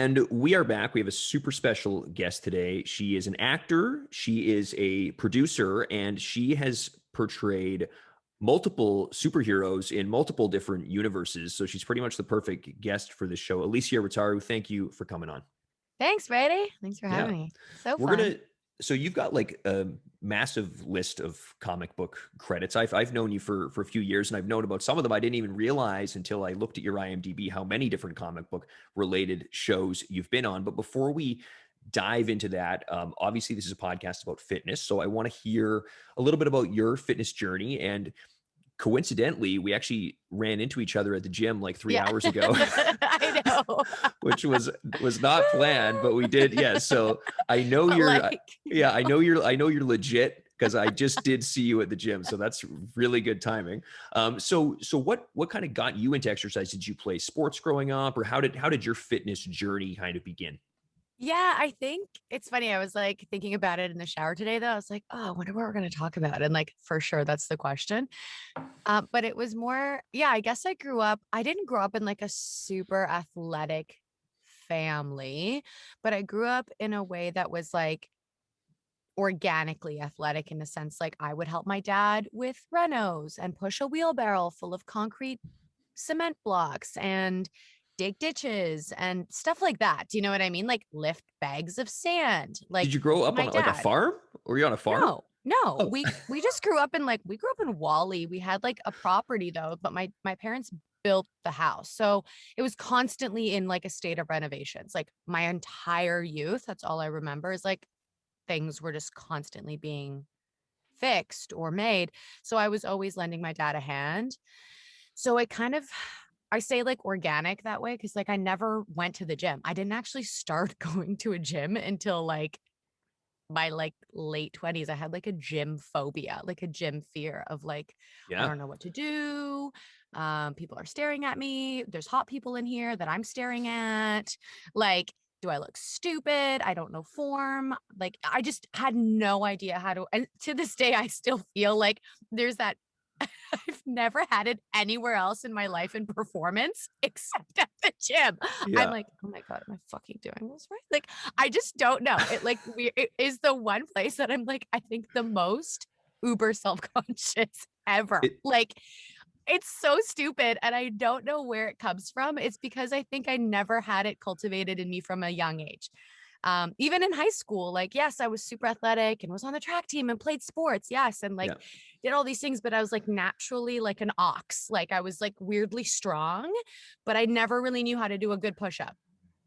And we are back. We have a super special guest today. She is an actor, she is a producer, and she has portrayed multiple superheroes in multiple different universes. So she's pretty much the perfect guest for this show. ELYSIA ROTARU, thank you for coming on. Thanks, Brady. Thanks for Yeah. having me. So We're fun. gonna so you've got like a massive list of comic book credits. I've known you for a few years, and I've known about some of them. I didn't even realize until I looked at your IMDb how many different comic book related shows you've been on. But before we dive into that, obviously this is a podcast about fitness, so I want to hear a little bit about your fitness journey. And coincidentally, we actually ran into each other at the gym like three Yeah. hours ago. I know. Which was not planned, but we did. Yeah. So I know But you're like, yeah, I know you're legit because I just did see you at the gym. So that's really good timing. So what kind of got you into exercise? Did you play sports growing up, or how did your fitness journey kind of begin? yeah, I think it's funny. I was like thinking about it in the shower today, though. I was like, oh, I wonder what we're going to talk about. And like, for sure, that's the question. But it was more, yeah, I guess I didn't grow up in like a super athletic family, but I grew up in a way that was like organically athletic in a sense. Like I would help my dad with renos and push a wheelbarrow full of concrete cement blocks and dig ditches and stuff like that. Do you know what I mean? Like lift bags of sand. Did Like you grow up on my like a dad. farm? Were you on a farm? No. Oh, We just grew up in we grew up in Wally. We had like a property though, but my parents built the house. So it was constantly in like a state of renovations. Like my entire youth, that's all I remember is like things were just constantly being fixed or made. So I was always lending my dad a hand. So it kind of I say like organic that way because like I never went to the gym. I didn't actually start going to a gym until like my like late 20s. I had like a gym phobia, like a gym fear of like, I yeah. don't know what to do. People are staring at me. There's hot people in here that I'm staring at. Like, do I look stupid? I don't know form. Like, I just had no idea how to. And to this day, I still feel like there's that I've never had it anywhere else in my life in performance except at the gym. I'm Yeah. like, oh my God, am I fucking doing this right? Like, I just don't know. It is the one place that I'm like, I think the most uber self-conscious ever. It, Like, it's so stupid. And I don't know where it comes from. It's because I think I never had it cultivated in me from a young age. Even in high school, like, yes, I was super athletic and was on the track team and played sports. Yes. And like yeah. did all these things, but I was like naturally like an ox. Like I was like weirdly strong, but I never really knew how to do a good push up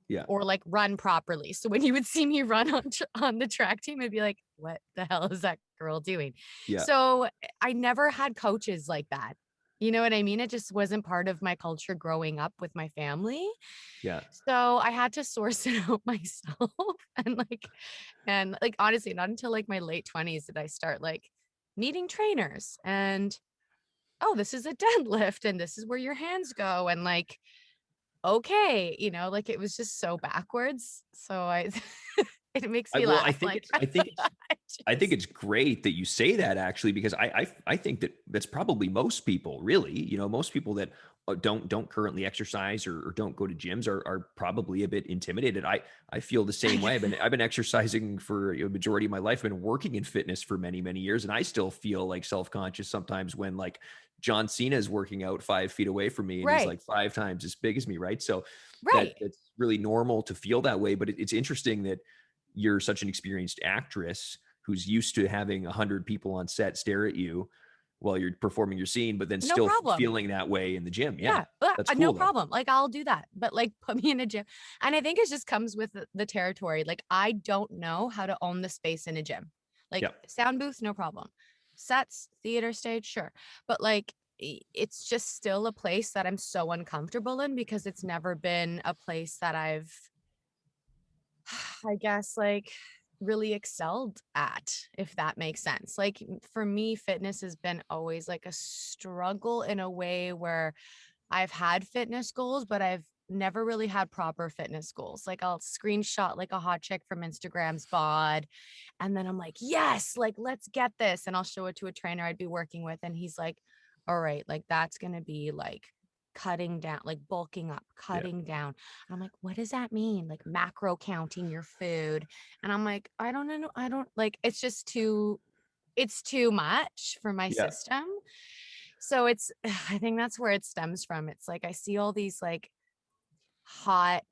Yeah. or like run properly. So when you would see me run on the track team, I'd be like, what the hell is that girl doing? Yeah. So I never had coaches like that. You know what I mean? It just wasn't part of my culture growing up with my family. Yeah. So I had to source it out myself and honestly, not until like my late 20s did I start like meeting trainers and oh, this is a deadlift and this is where your hands go and like okay, like it was just so backwards. So I it makes I me well, laugh like I think just it's great that you say that actually because I think that that's probably most people really. Most people that don't currently exercise or don't go to gyms are probably a bit intimidated. I feel the same way. I've been exercising for a majority of my life. I've been working in fitness for many years, and I still feel like self conscious sometimes when like John Cena is working out 5 feet away from me and he's right, like 5 times as big as me, right? So right. that's really normal to feel that way. But it's interesting that you're such an experienced actress who's used to having 100 people on set stare at you while you're performing your scene, but then No still problem. feeling that way in the gym. Yeah, Yeah, that's no cool though. problem. Like I'll do that, but like put me in a gym. And I think it just comes with the territory. Like I don't know how to own the space in a gym. Like Yeah, sound booth, no problem. Sets, theater stage, sure. But like it's just still a place that I'm so uncomfortable in because it's never been a place that I've I guess like really excelled at, if that makes sense. Like for me, fitness has been always like a struggle in a way where I've had fitness goals, but I've never really had proper fitness goals. Like I'll screenshot like a hot chick from Instagram's bod. And then I'm like, yes, like let's get this. And I'll show it to a trainer I'd be working with. And he's like, all right, like that's going to be like cutting down, like bulking up, Yeah. cutting down. And I'm like, what does that mean? Like macro counting your food. And I'm like, I don't know. I don't like, it's too much for my Yeah. system. So it's, I think that's where it stems from. It's like, I see all these like hot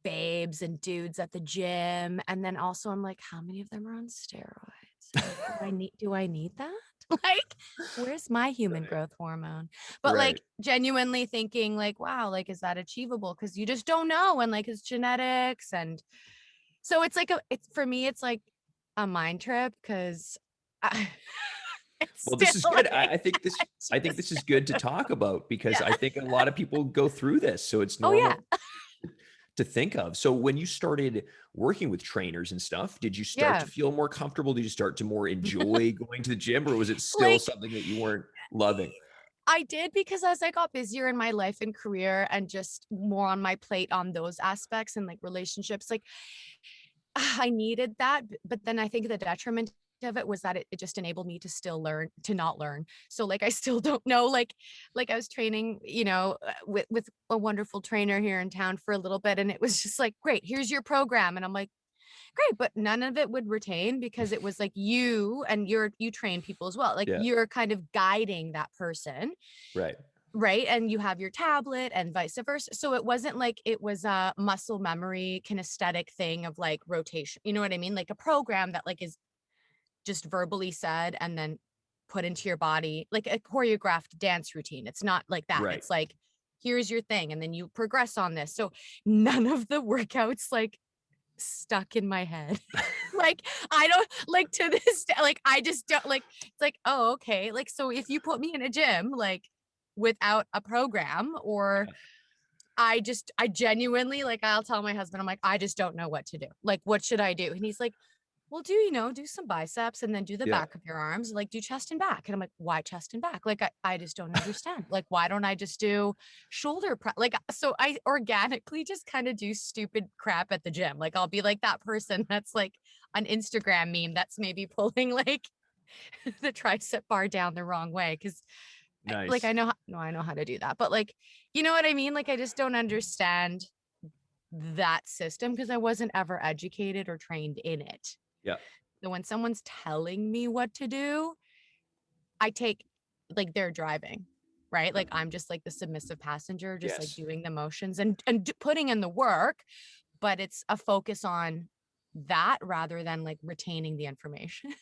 babes and dudes at the gym. And then also I'm like, how many of them are on steroids? Do I need that? Like, where's my human growth hormone? But Right. like genuinely thinking like, wow, like, is that achievable? Because you just don't know. And like it's genetics. And so it's like it's for me, it's like a mind trip because it's Well, this is still good. like I think this is good to talk about because yeah. I think a lot of people go through this. So it's Oh yeah. normal to think of. So when you started working with trainers and stuff, did you start Yeah. to feel more comfortable? Did you start to more enjoy going to the gym, or was it still Like something that you weren't loving? I did because as I got busier in my life and career and just more on my plate on those aspects and like relationships, like I needed that. But then I think the detriment of it was that it just enabled me to still learn, to not learn. So like I still don't know, like I was training, with a wonderful trainer here in town for a little bit. And it was just like, great, here's your program. And I'm like, great, but none of it would retain because it was like you train people as well. Like Yeah. you're kind of guiding that person, Right. right? And you have your tablet and vice versa. So it wasn't like it was a muscle memory kinesthetic thing of like rotation. You know what I mean? Like a program that like is just verbally said and then put into your body, like a choreographed dance routine. It's not like that. Right. It's like, here's your thing. And then you progress on this. So none of the workouts like stuck in my head. Like I don't like to this day, like I just don't like it's like, oh, okay. Like so if you put me in a gym like without a program or Yeah. I genuinely like I'll tell my husband, I'm like, I just don't know what to do. Like what should I do? And he's like, well, do some biceps and then do the Yeah. back of your arms, like do chest and back. And I'm like, why chest and back? Like, I just don't understand. Like, why don't I just do shoulder press? Like, so I organically just kind of do stupid crap at the gym. Like, I'll be like that person that's like an Instagram meme that's maybe pulling like the tricep bar down the wrong way. Cause like, Nice. I know how to do that. But like, you know what I mean? Like, I just don't understand that system because I wasn't ever educated or trained in it. Yeah. So when someone's telling me what to do, I take like they're driving, right? Like I'm just like the submissive passenger, just like Yes. doing the motions and putting in the work, but it's a focus on that rather than like retaining the information.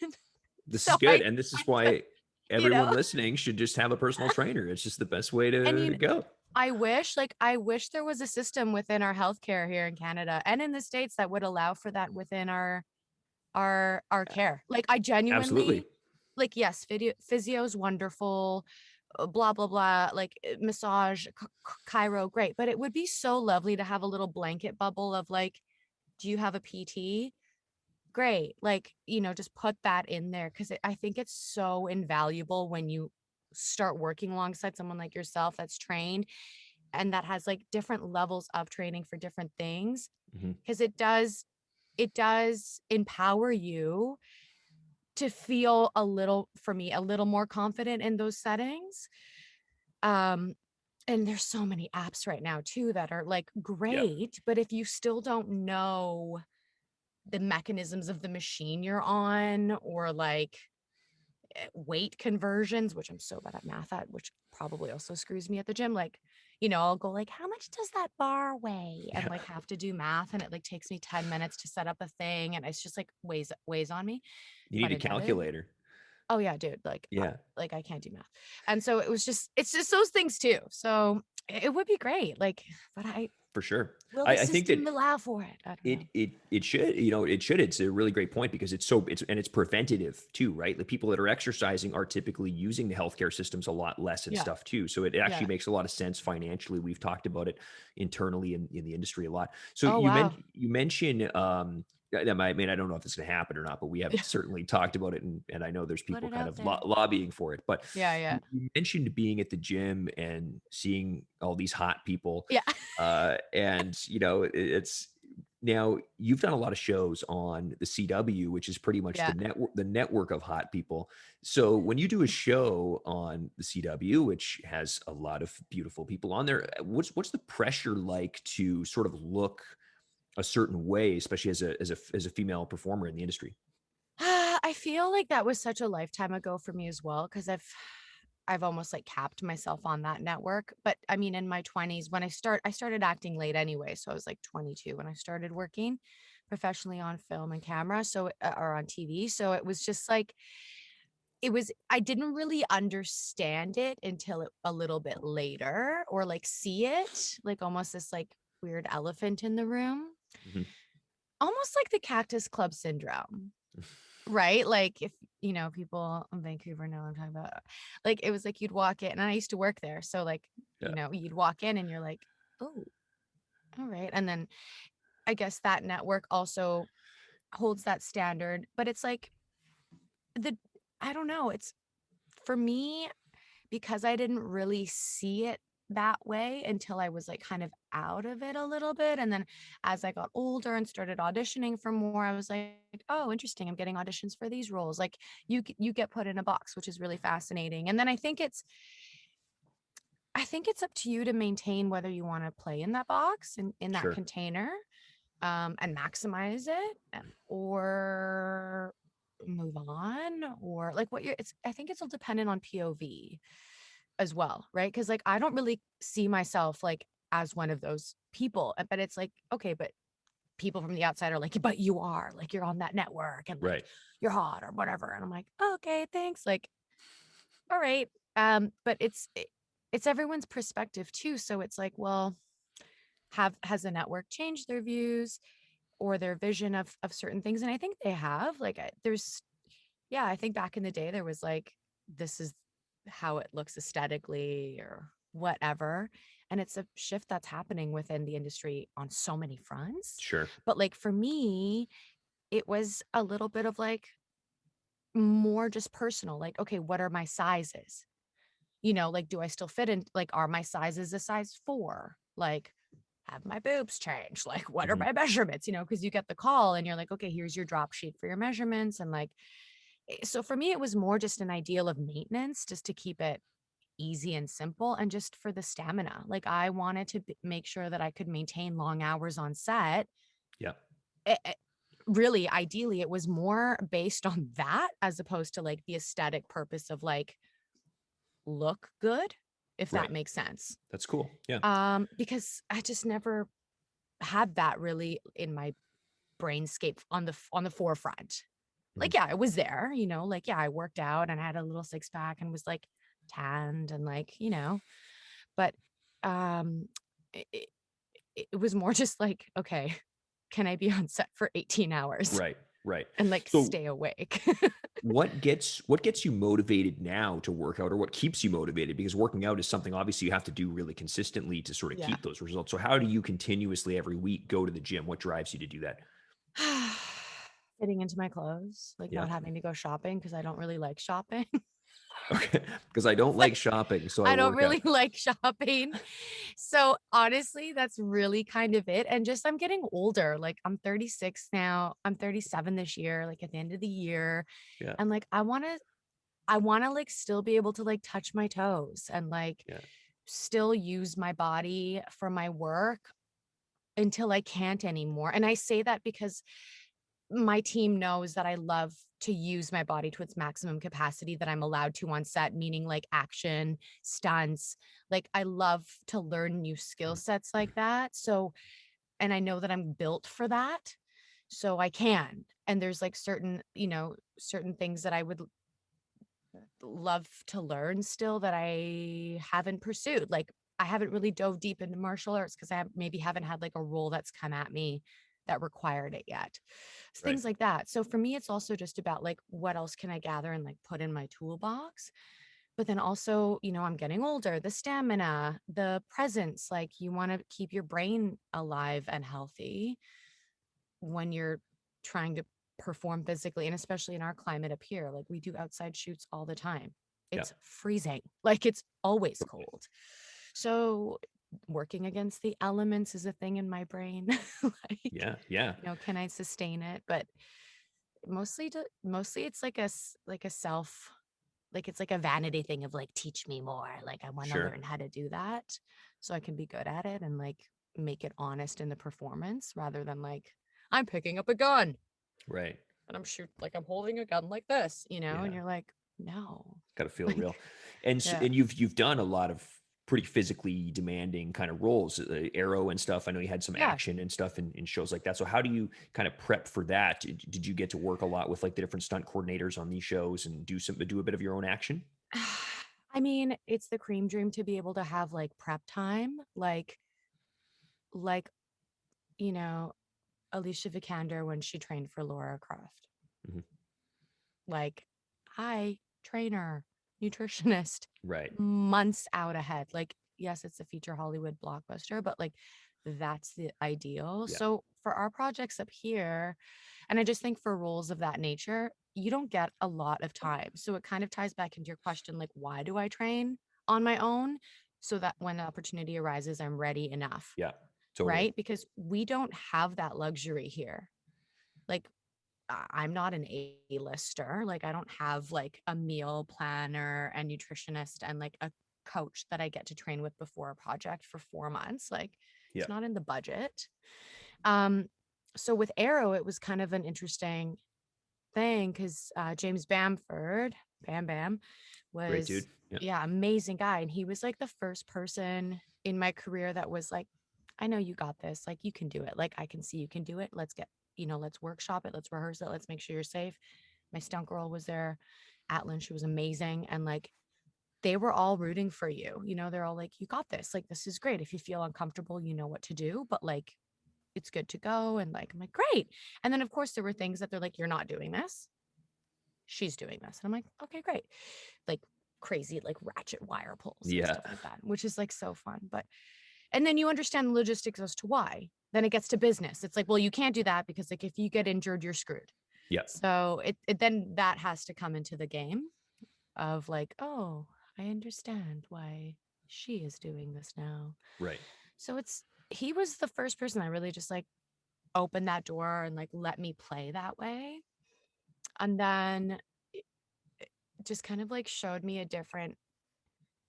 This So is good. And this I is why you everyone know, listening should just have a personal trainer. It's just the best way and to go. I wish there was a system within our healthcare here in Canada and in the States that would allow for that within our care. Like I Absolutely. genuinely like yes, physio is wonderful, blah blah blah, like massage, chiro, great, but it would be so lovely to have a little blanket bubble of like, do you have a PT? Great, like just put that in there because I think it's so invaluable when you start working alongside someone like yourself that's trained and that has like different levels of training for different things Mhm. because it does empower you to feel for me a little more confident in those settings. um and there's so many apps right now too that are like Yeah. great, but if you still don't know the mechanisms of the machine you're on or like weight conversions, which I'm so bad at math at, which probably also screws me at the gym. Like, I'll go like, how much does that bar weigh? And Yeah. like have to do math and it like takes me 10 minutes to set up a thing. And it's just like weighs on me. You need Pun a intended. calculator. Oh yeah, dude. Yeah, Like I can't do math. And so it's just those things too. So it would be great. Like, but for sure. will the I think that system allow for it? I don't know. it should, it should. It's a really great point because it's preventative too, right? The people that are exercising are typically using the healthcare systems a lot less and Yeah. stuff too. So it actually Yeah. makes a lot of sense financially. We've talked about it internally in the industry a lot. So Oh wow. you mentioned I mean, I don't know if it's going to happen or not, but we have certainly talked about it, and I know there's Put people it kind out of there. lobbying for it. But Yeah, yeah. you mentioned being at the gym and seeing all these hot people, Yeah. and it's Now, you've done a lot of shows on the CW, which is pretty much Yeah. the network of hot people. So when you do a show on the CW, which has a lot of beautiful people on there, what's the pressure like to sort of look a certain way, especially as a female performer in the industry? I feel like that was such a lifetime ago for me as well, because I've almost like capped myself on that network. But I mean, in my 20s, when I started acting late anyway. So I was like 22 when I started working professionally on film and camera. So, or on TV. So it was just like, I didn't really understand it until a little bit later, or like see it like almost this like weird elephant in the room, Mhm. almost like the Cactus Club syndrome. Right? Like, if, people in Vancouver know what I'm talking about. Like, it was like you'd walk in, and I used to work there. So, like, Yeah, you'd walk in and you're like, oh, all right. And then I guess that network also holds that standard. But it's like the, I don't know. It's for me, because I didn't really see it that way until I was like kind of out of it a little bit. And then as I got older and started auditioning for more, I was like, oh, interesting. I'm getting auditions for these roles. Like you get put in a box, which is really fascinating. And then I think it's up to you to maintain whether you want to play in that box and in that sure. container, and maximize it, or move on, or like what I think it's all dependent on POV as well, right? Because like I don't really see myself like as one of those people, but it's like, okay, but people from the outside are like, but you are like, you're on that network and like Right. you're hot or whatever. And I'm like, okay, thanks. Like, all right. But it's everyone's perspective too. So it's like, well, has the network changed their views or their vision of certain things? And I think they have. Like, yeah, I think back in the day there was like, this is how it looks aesthetically or whatever. And it's a shift that's happening within the industry on so many fronts. Sure. But like for me, it was a little bit of like more just personal. Like, okay, what are my sizes? Like, do I still fit in? Like, are my sizes a size 4? Like, have my boobs changed? Like, what are Mhm. my measurements? Because you get the call and you're like, okay, here's your drop sheet for your measurements. And like, so for me, it was more just an ideal of maintenance, just to keep it easy and simple, and just for the stamina. Like, I wanted to make sure that I could maintain long hours on set. Yeah. Really, ideally, it was more based on that as opposed to like the aesthetic purpose of like look good, if that Right. makes sense. That's cool. Yeah. Because I just never had that really in my brainscape on the forefront. Mhm. Like, yeah, I was there, like, yeah, I worked out and I had a little six pack and was like tanned and like, but um it, it, it was more just like, okay, can I be on set for 18 hours Right. Right. and like So stay awake? what gets you motivated now to work out, or what keeps you motivated? Because working out is something obviously you have to do really consistently to sort of Yeah. keep those results. So how do you continuously every week go to the gym? What drives you to do that? Fitting into my clothes, like Yeah. not having to go shopping because I don't really like shopping. Okay. Because I don't like shopping, so I I don't work out. really like shopping. So honestly, that's really kind of it. And just I'm getting older. Like, I'm 36 now. I'm 37 this year, like at the end of the year. Yeah. And like I want to like still be able to like touch my toes and like Yeah. still use my body for my work until I can't anymore. And I say that because my team knows that I love to use my body to its maximum capacity that I'm allowed to on set, meaning like action, stunts. Like, I love to learn new skill sets like that. So, and I know that I'm built for that. So I can. And there's like certain things that I would love to learn still that I haven't pursued. Like, I haven't really dove deep into martial arts because maybe haven't had like a role that's come at me that required it yet. Right. Things like that. So for me, it's also just about like, what else can I gather and like put in my toolbox? But then also, I'm getting older, the stamina, the presence, like you want to keep your brain alive and healthy when you're trying to perform physically, and especially in our climate up here, like we do outside shoots all the time. Yeah. It's freezing, like it's always cold. So working against the elements is a thing in my brain. Like, Yeah. Can I sustain it? But mostly it's like like a self, like it's like a vanity thing of like, teach me more. Like I want to Sure. learn how to do that so I can be good at it and like make it honest in the performance rather than like I'm picking up a gun Right. and I'm holding a gun like this, and Yeah. you're like, no. Got to feel real. Like, And yeah. and you've done a lot of pretty physically demanding kind of roles, Arrow and stuff. I know you had some Yeah. action and stuff in shows like that. So how do you kind of prep for that? Did you get to work a lot with like the different stunt coordinators on these shows and do a bit of your own action? I mean, it's the cream dream to be able to have like prep time, like, you know, Alicia Vikander when she trained for Laura Croft. Mhm. Like, I trainer, nutritionist, Right. months out ahead. Like, yes, it's a feature Hollywood blockbuster, but like that's the ideal. Yeah. So for our projects up here, and I just think for roles of that nature, you don't get a lot of time. So it kind of ties back into your question, like, why do I train on my own? So that when opportunity arises, I'm ready enough, Yeah. Totally. right? Because we don't have that luxury here. Like, I'm not an A-lister. Like, I don't have like a meal planner and nutritionist and like a coach that I get to train with before a project for 4 months. Like, Yeah. it's not in the budget. Um, so with Arrow, it was kind of an interesting thing because James Bamford, Bam Bam, Great dude. was, Yeah. yeah, amazing guy. And he was like the first person in my career that was like, I know you got this. Like, you can do it. Like, I can see you can do it. Let's workshop it. Let's rehearse it. Let's make sure you're safe. My stunt girl was there, Atlin. She was amazing. And like, they were all rooting for you. They're all like, you got this. Like, this is great. If you feel uncomfortable, you know what to do. But like, it's good to go. And like, I'm like, great. And then, of course, there were things that they're like, you're not doing this. She's doing this. And I'm like, okay, great. Like, crazy, like ratchet wire pulls and Yeah. stuff like that, which is like so fun. And then you understand the logistics as to why. Then it gets to business. It's like, well, you can't do that because like if you get injured, you're screwed. Yeah. So it then that has to come into the game of like, oh, I understand why she is doing this now. Right. So he was the first person that really just like opened that door and like let me play that way. And then it just kind of like showed me a different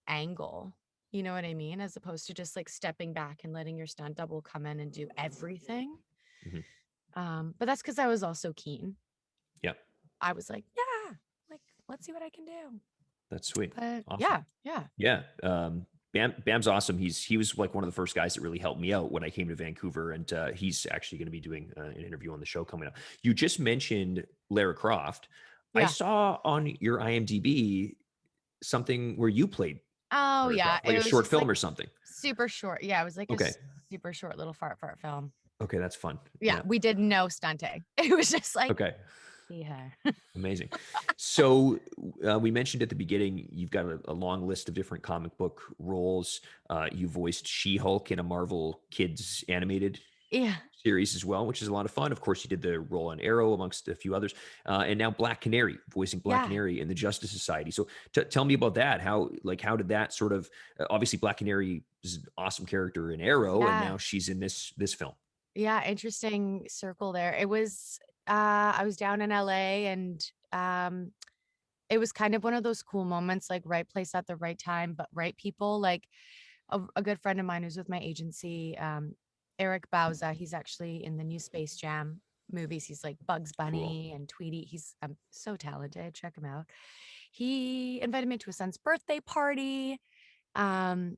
angle. You know what I mean? As opposed to just like stepping back and letting your stunt double come in and do everything. Hmm. But that's because I was also keen. Yeah. I was like, yeah, like let's see what I can do. That's sweet. But Awesome. yeah, yeah, Yeah. Bam's awesome. He was like one of the first guys that really helped me out when I came to Vancouver, and he's actually going to be doing an interview on the show coming up. You just mentioned Lara Croft. I yeah. saw on your IMDb something where you played Oh Lara yeah. Croft, like It a was short just film like or something. super short. Yeah, it was like a Okay. super short little fart film. Okay, that's fun. Yeah, Yeah. we did no stunting. It was just like, Okay. see her. Amazing. So we mentioned at the beginning, you've got a long list of different comic book roles. You voiced She-Hulk in a Marvel Kids animated Yeah. series as well, which is a lot of fun. Of course, you did the role on Arrow amongst a few others, and now Black Canary, voicing Black Yeah. Canary in the Justice Society. So tell me about that. How did that sort of obviously Black Canary is an awesome character in Arrow, and Yeah. now she's in this film. Yeah, interesting circle there. It was I was down in LA and it was kind of one of those cool moments, like right place at the right time, but right people. Like a good friend of mine who's with my agency, Eric Bauza, he's actually in the new Space Jam movies. He's like Bugs Cool. Bunny and Tweety. He's so talented. Check him out. He invited me to a son's birthday party. Um,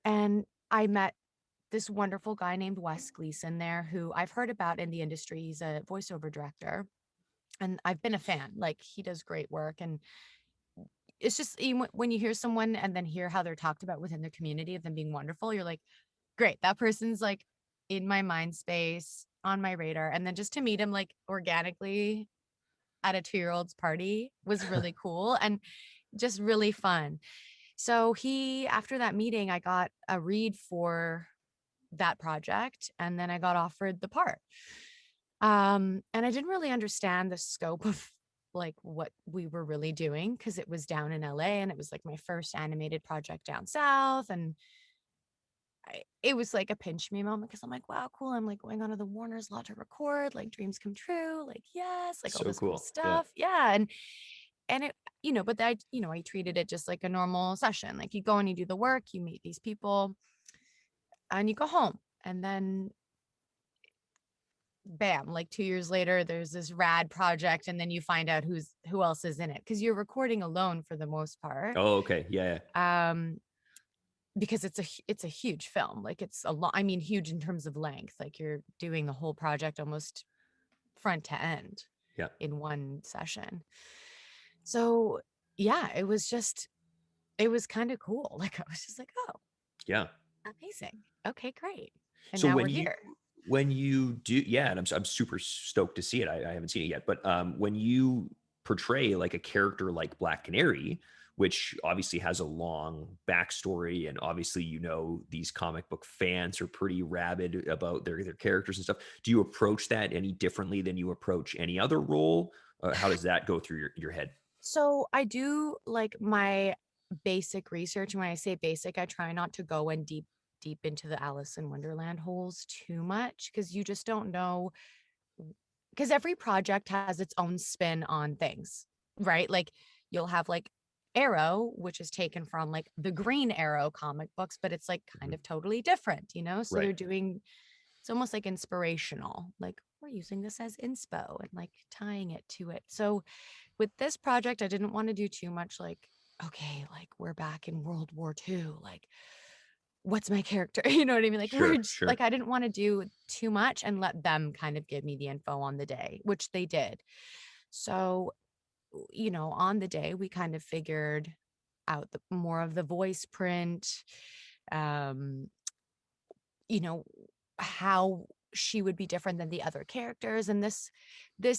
and I met this wonderful guy named Wes Gleason there, who I've heard about in the industry. He's a voiceover director, and I've been a fan. Like, he does great work. And it's just when you hear someone and then hear how they're talked about within the community of them being wonderful, you're like, great, that person's like in my mind space, on my radar. And then just to meet him like organically at a 2-year-old's party was really cool and just really fun. So after that meeting, I got a read for that project and then I got offered the part. And I didn't really understand the scope of like what we were really doing because it was down in LA and it was like my first animated project down south. And it was like a pinch me moment because I'm like, wow, cool. I'm like going on to the Warner's lot to record, like dreams come true, like yes, like all So this cool cool. Yeah. stuff. Yeah. And it, but I treated it just like a normal session. Like you go and you do the work, you meet these people, and you go home. And then bam, like 2 years later, there's this rad project, and then you find out who else is in it because you're recording alone for the most part. Oh, okay. Yeah. Because it's a huge film. Like it's a lot. I mean, huge in terms of length. Like you're doing the whole project almost front to end Yeah. in one session. So yeah, it was kind of cool. Like I was just like, oh, Yeah. amazing. Okay, great. And So now we're here. when you do, yeah, and I'm super stoked to see it. I haven't seen it yet, but when you portray like a character like Black Canary, which obviously has a long backstory, and obviously these comic book fans are pretty rabid about their characters and stuff. Do you approach that any differently than you approach any other role? How does that go through your head? So I do like my basic research. And when I say basic, I try not to go in deep into the Alice in Wonderland holes too much because you just don't know. Because every project has its own spin on things, right? Like you'll have like Arrow, which is taken from like the Green Arrow comic books, but it's like kind Mhm. of totally different, you know? So Right. they're doing it's almost like inspirational. Like we're using this as inspo and like tying it to it. So with this project, I didn't want to do too much like, okay, like we're back in World War II. Like, what's my character? You know what I mean? Like, we're Sure. just, Sure. like, I didn't want to do too much and let them kind of give me the info on the day, which they did. So, on the day, we kind of figured out more of the voice print, um, you know, how she would be different than the other characters. And this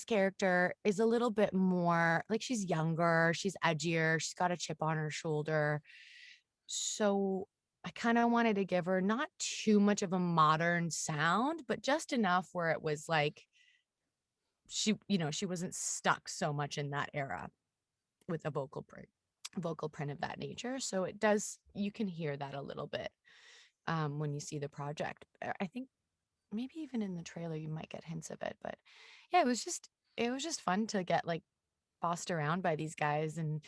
character is a little bit more like she's younger, she's edgier, she's got a chip on her shoulder. So I kind of wanted to give her not too much of a modern sound, but just enough where it was like she wasn't stuck so much in that era with a vocal print of that nature. So you can hear that a little bit when you see the project. I think maybe even in the trailer you might get hints of it, but yeah, it was just fun to get like bossed around by these guys and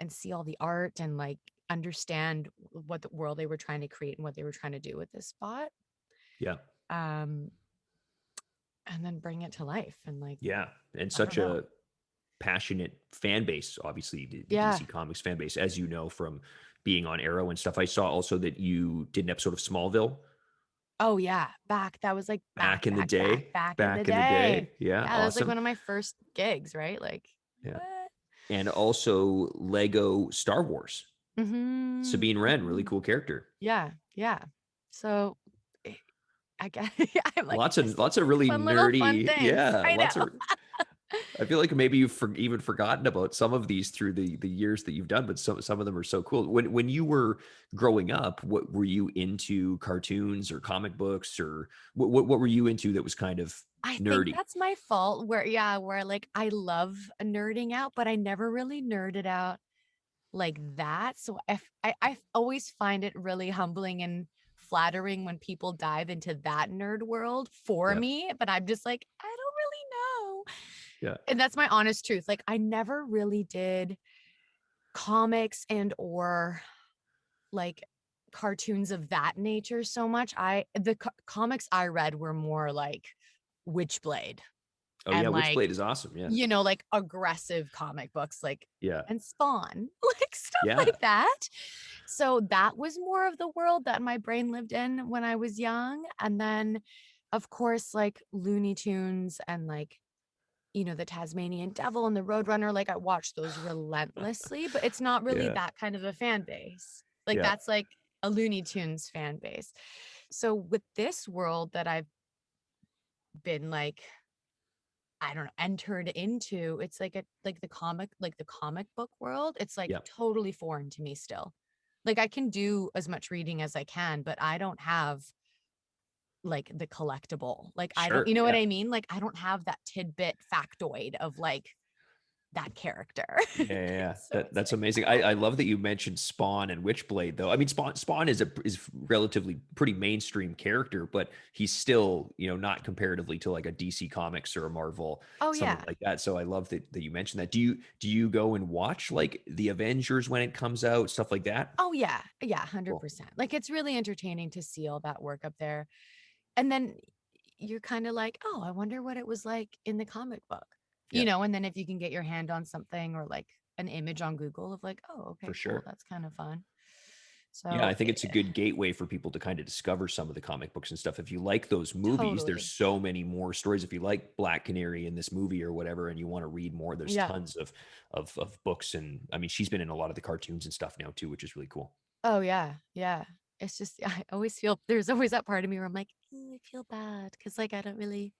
see all the art and like understand what the world they were trying to create and what they were trying to do with this spot. Yeah. um and then bring it to life and like Yeah. And I don't such know. a passionate fan base, obviously the Yeah. DC Comics fan base, as you know from being on Arrow and stuff. I saw also that you did an episode of Smallville Oh yeah, that was like back in the day. back in the Back in the day. day. Yeah, Yeah, that was like awesome. one of my first gigs, right? Like Yeah. what? And also Lego Star Wars. Mm-hmm. Sabine Wren, really Mm-hmm. cool character. Yeah, yeah. So eh, I guess yeah, I'm like, I guess Lots those of are really fun little fun nerdy. things. Yeah, I lots know. of I feel like maybe you've even forgotten about some of these through the years that you've done, but some of them are so cool. When you were growing up, what were you into? Cartoons or comic books, or what were you into that was kind of I think nerdy? that's my fault where like I love nerding out, but I never really nerded out like that. So I always find it really humbling and flattering when people dive into that nerd world for Yeah, me, but I'm just like, I don't really know. yeah, And that's my honest truth. Like I never really did comics and or like cartoons of that nature so much. The comics I read were more like Witchblade oh yeah, and like, Witchblade is awesome. Yeah, like aggressive comic books like yeah, and Spawn, like stuff yeah, like that. So that was more of the world that my brain lived in when I was young. And then of course like Looney Tunes and like the Tasmanian Devil and the Roadrunner, like I watched those relentlessly, but it's not really yeah, that kind of a fan base. Like yeah, that's like a Looney Tunes fan base. So with this world that I've been like, I don't know, entered into, it's like the comic book world. It's like yeah. totally foreign to me still. Like I can do as much reading as I can, but I don't have like the collectible. Like I don't, Sure. you know what Yeah, I mean? Like I don't have that tidbit factoid of like that character. Yeah, yeah, yeah. So it's That's like, amazing. I love that you mentioned Spawn and Witchblade, though. I mean, Spawn is relatively pretty mainstream character, but he's still, you know, not comparatively to like a DC Comics or a Marvel, oh something yeah. like that. So I love that you mentioned that. Do you go and watch like the Avengers when it comes out, stuff like that? Oh yeah. Yeah, Cool. 100%. Like it's really entertaining to see all that work up there. And then you're kind of like, oh, I wonder what it was like in the comic book, Yeah, and then if you can get your hand on something or like an image on Google of like, oh, for okay, cool. sure. That's kind of fun. Yeah, I So think it's a good gateway for people to kind of discover some of the comic books and stuff. If you like those movies, there's totally. so many more stories. If you like Black Canary in this movie or whatever, and you want to read more, there's Yeah. tons of books. And I mean, she's been in a lot of the cartoons and stuff now too, which is really cool. Oh yeah. Yeah. It's just, I always feel there's always that part of me where I'm like, "Ooh, I feel bad. Cause like I don't really,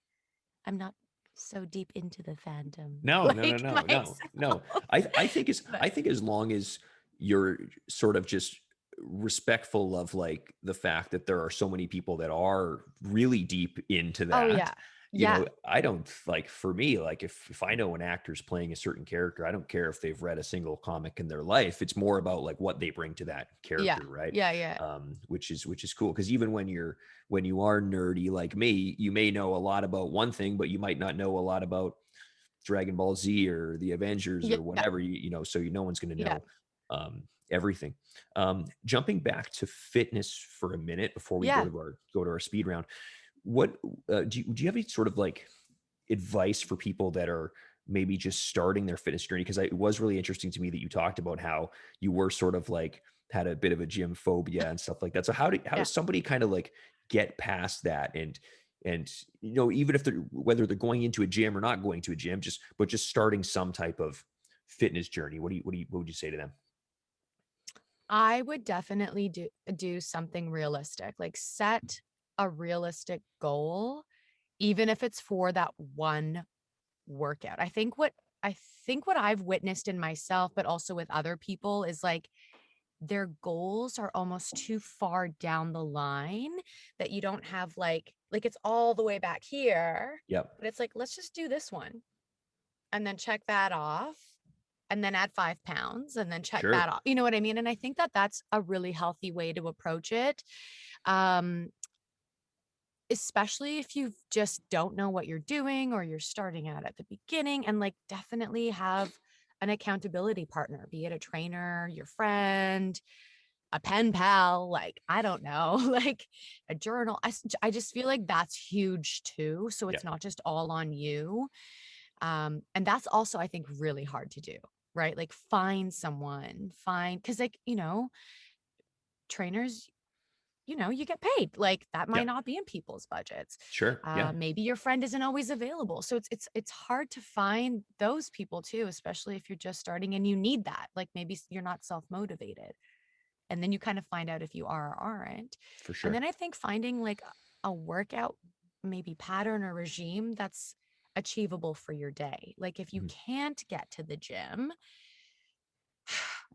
I'm not so deep into the fandom No, no, no, like no, no, no. myself. But I think as long as you're sort of just respectful of like the fact that there are so many people that are really deep into oh that, yeah. you Yeah. know, I don't like for me, like if I know an actor's playing a certain character, I don't care if they've read a single comic in their life. It's more about like what they bring to that Yeah. character, right? Yeah. Yeah. Which is cool because even when you are nerdy like me, you may know a lot about one thing, but you might not know a lot about Dragon Ball Z or the Avengers or Yeah. whatever, so no one's going to Yeah. know everything. Jumping back to fitness for a minute before we Yeah. go to our speed round, what do you have any sort of like advice for people that are maybe just starting their fitness journey? Because it was really interesting to me that you talked about how you were sort of like had a bit of a gym phobia and stuff like that. So how Yeah. does somebody kind of like get past that and even if they're whether they're going into a gym or not going to a gym, just starting some type of fitness journey? What would you say to them? I would definitely do something realistic. Like set a realistic goal, even if it's for that one workout. I think what I've witnessed in myself, but also with other people, is like their goals are almost too far down the line that you don't have like it's all the way back here, Yep. but it's like let's just do this one and then check that off and then add 5 pounds and then check Sure. that off. You know what I mean? And I think that that's a really healthy way to approach it. Um, especially if you just don't know what you're doing or you're starting out at the beginning, and like definitely have an accountability partner, be it a trainer, your friend, a pen pal, like I don't know, like a journal. I just feel like that's huge too. So Yeah. it's not just all on you. And that's also, I think, really hard to do, right? Like find someone, because like, trainers, you get paid. Like that Yeah. might not be in people's budgets. Sure. Yeah. Maybe your friend isn't always available. So it's hard to find those people too, especially if you're just starting and you need that. Like maybe you're not self-motivated. And then you kind of find out if you are or aren't. For And sure. then I think finding like a workout, maybe pattern or regime that's achievable for your day. Like if you Mhm. can't get to the gym,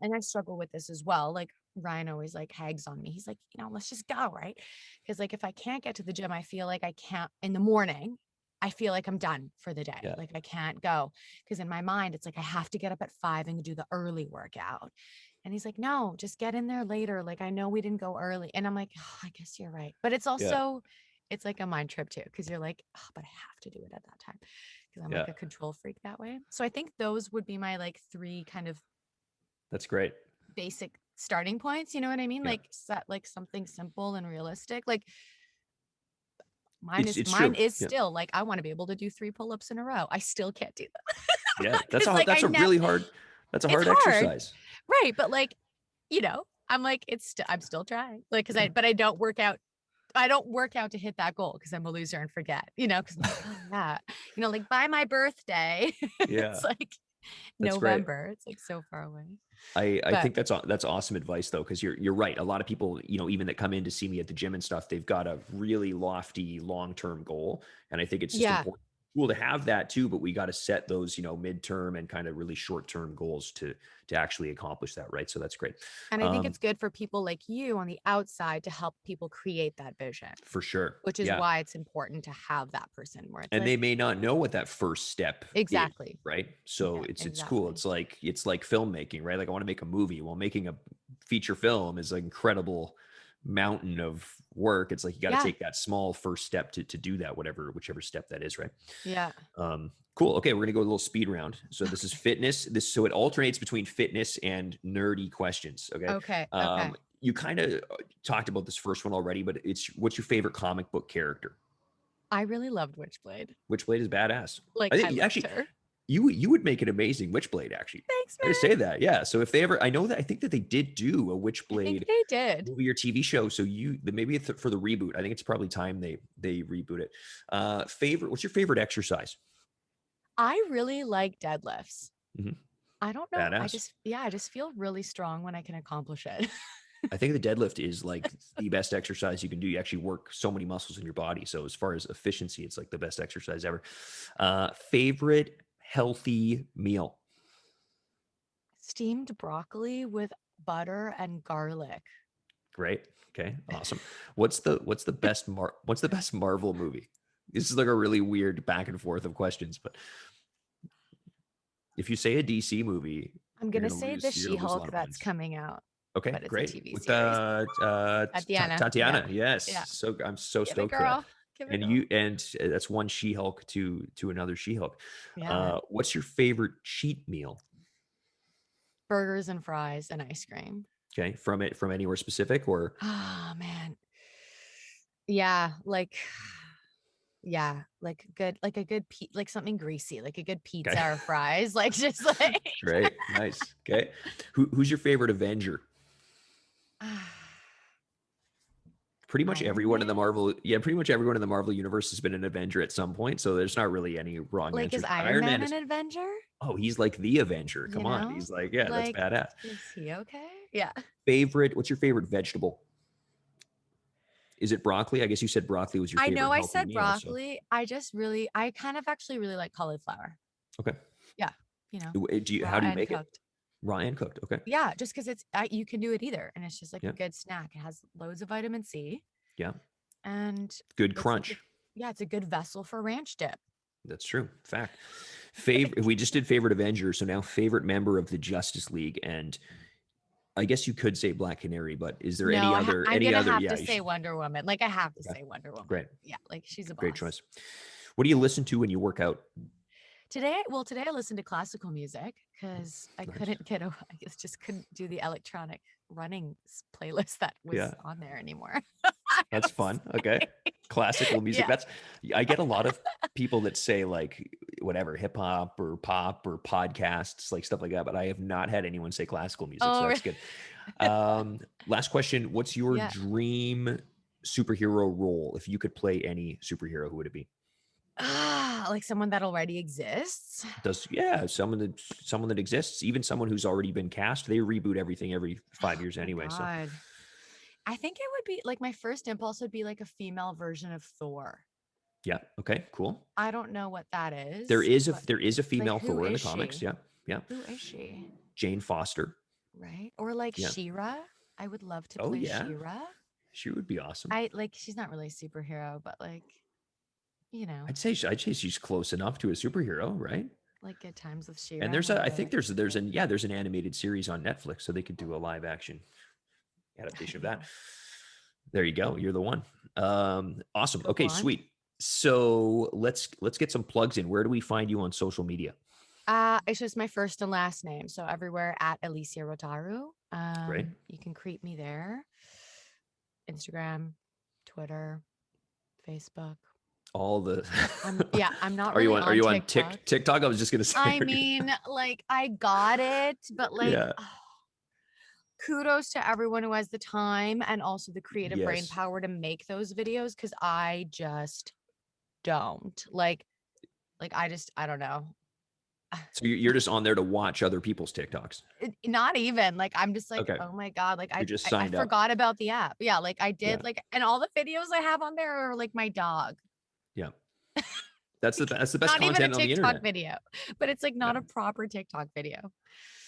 and I struggle with this as well. Like Ryan always like hags on me. He's like, let's just go, right? Because like if I can't get to the gym, I feel like I can't in the morning. I feel like I'm done for the day. Yeah. Like I can't go because in my mind it's like I have to get up at 5 and do the early workout. And he's like, no, just get in there later. Like I know we didn't go early. And I'm like, oh, I guess you're right. But Yeah. it's like a mind trip too, because you're like, oh, but I have to do it at that time because I'm Yeah. like a control freak that way. So I think those would be my like three kind of That's great. basic starting points, you know what I mean? Yeah. Like set like something simple and realistic. Like It's mine true. is Yeah. still like I want to be able to do 3 pull-ups in a row. I still can't do that. Yeah. Because like I That's a never really hard that's a it's hard hard. exercise. Right. But like, I'm like, I'm still trying. Like, but I don't work out. I don't work out to hit that goal because I'm a loser and forget, because I'm like, oh yeah, like by my birthday, Yeah. it's like That's great. November. It's like so far away. I But think that's awesome advice though, because you're right. A lot of people, even that come in to see me at the gym and stuff, they've got a really lofty long-term goal. And I think it's just yeah, important cool to have that too, but we got to set those, midterm and kind of really short-term goals to actually accomplish that, right? So that's great. And I think it's good for people like you on the outside to help people create that vision, For sure. which is Yeah. why it's important to have that person where it's And like, they may not know what that first step is, exactly. right? So Yeah, it's cool. exactly. It's like filmmaking, right? Like I want to make a movie. Well, making a feature film is an incredible mountain of work. It's like you got to Yeah. take that small first step to do that, whichever step that is, right? Yeah. Cool. Okay, we're gonna go a little speed round. So this is fitness. So it alternates between fitness and nerdy questions. Okay. Okay. Okay. You kind of talked about this first one already, but what's your favorite comic book character? I really loved Witchblade. Witchblade is badass. Like, I I think loved actually her. you would make an amazing Witchblade. Actually, Thanks, I man. just say that. Yeah. So if they ever, I think that they did do a I think Witchblade they did. movie or TV show. So maybe for the reboot. I think it's probably time they reboot it. What's your favorite exercise? I really like deadlifts. Mhm. I don't know. I Badass. just feel really strong when I can accomplish it. I think the deadlift is like the best exercise you can do. You actually work so many muscles in your body. So as far as efficiency, it's like the best exercise ever. Favorite healthy meal? Steamed broccoli with butter and garlic. Great. Okay. Awesome. What's the best Marvel movie? This is like a really weird back and forth of questions, but if you say a DC movie, I'm you're gonna gonna say the lose. You're gonna lose a lot She-Hulk of that's points. coming out, Okay, but it's a great. TV With series. Tatiana. Tatiana, Yeah. yes. Yeah. So I'm so Give it, stoked for that. girl. Give it, And girl. that's one She-Hulk to another She-Hulk. Yeah, man. What's your favorite cheat meal? Burgers and fries and ice cream. Okay, from anywhere specific or Oh man. Yeah, like like a good like something greasy, like a good pizza okay, or fries, like just like great, nice. Okay, who's your favorite Avenger? Pretty much Iron everyone in the Man? Marvel, yeah, pretty much everyone in the Marvel universe has been an Avenger at some point. So there's not really any wrong Like, is answers. But Iron Iron Man Man an is, Avenger? oh, he's like the Avenger. You Come on, know? he's like, yeah, that's Like, badass. is he okay? Yeah. What's your favorite vegetable? Is it broccoli? I guess you said broccoli was your I know favorite I healthy said meal. So broccoli. I kind of actually really like cauliflower. okay. Yeah, you know, How raw do you and make it? cooked. Raw and cooked. Okay. Yeah, just because you can do it either, and it's just like a Yeah. good snack. It has loads of vitamin C, Yeah. and Good it's like crunch. yeah, it's a good vessel for ranch dip. That's true. Fact. Favorite. We just did favorite Avenger, so now favorite member of the Justice League, and I guess you could say Black Canary, but is there No, any other? I'm Any gonna other? have Yeah. to say Wonder Woman. Like I have to Okay. say Wonder Woman. Great. Yeah, like she's a Great boss. choice. What do you listen to when you work out? Today I listened to classical music because I Nice. couldn't get away. I just couldn't do the electronic running playlist that was Yeah. on there anymore. That's fun. Okay. Classical music. Yeah. I get a lot of people that say like whatever, hip hop or pop or podcasts, like stuff like that. But I have not had anyone say classical music. So Oh, that's good. Last question. What's your yeah. dream superhero role? If you could play any superhero, who would it be? Like someone that already exists. Someone that exists, even someone who's already been cast, they reboot everything every 5 years Oh my anyway. So God. I think it would be like my first impulse would be like a female version of Thor. yeah. Okay, cool. I don't know what that is. There is but, a like, female who Thor in the is comics. she? Yeah. Yeah. Who is she? Jane Foster. Right? Or like Yeah. She-Ra. I would love to Oh play yeah. She-Ra. She would be awesome. I like she's not really a superhero, but like, you know, I'd say she's close enough to a superhero, right? like Good Times with She-Ra. And I think there's an animated series on Netflix, so they could do a live action adaptation of that. There you go. You're the one. Awesome. Go Okay, on. sweet. So let's get some plugs in. Where do we find you on social media? It's just my first and last name. So everywhere at ELYSIA ROTARU. Great. You can creep me there. Instagram, Twitter, Facebook. All the I'm not are you really on are you on TikTok. TikTok? I was just gonna say. I mean, like I got it, but like yeah. kudos to everyone who has the time and also the creative brain Yes. power to make those videos because I just don't. Like I don't know. So you're just on there to watch other people's TikToks. Not even like I'm just like, Okay. oh my God, like You're just I signed up. forgot about the app. Yeah, like I did Yeah. like and all the videos I have on there are like my dog. Yeah. that's the best Not even a content on the TikTok internet. video, but it's like not Yeah, a proper TikTok video,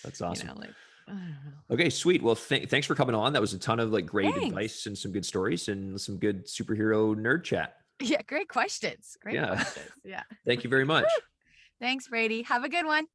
that's awesome. like, I don't know. Okay, sweet. Well, thanks for coming on. That was a ton of like great Thanks. advice and some good stories and some good superhero nerd chat. Yeah, great questions. Great Yeah. questions. Yeah. Thank you very much. Thanks, Brady. Have a good one.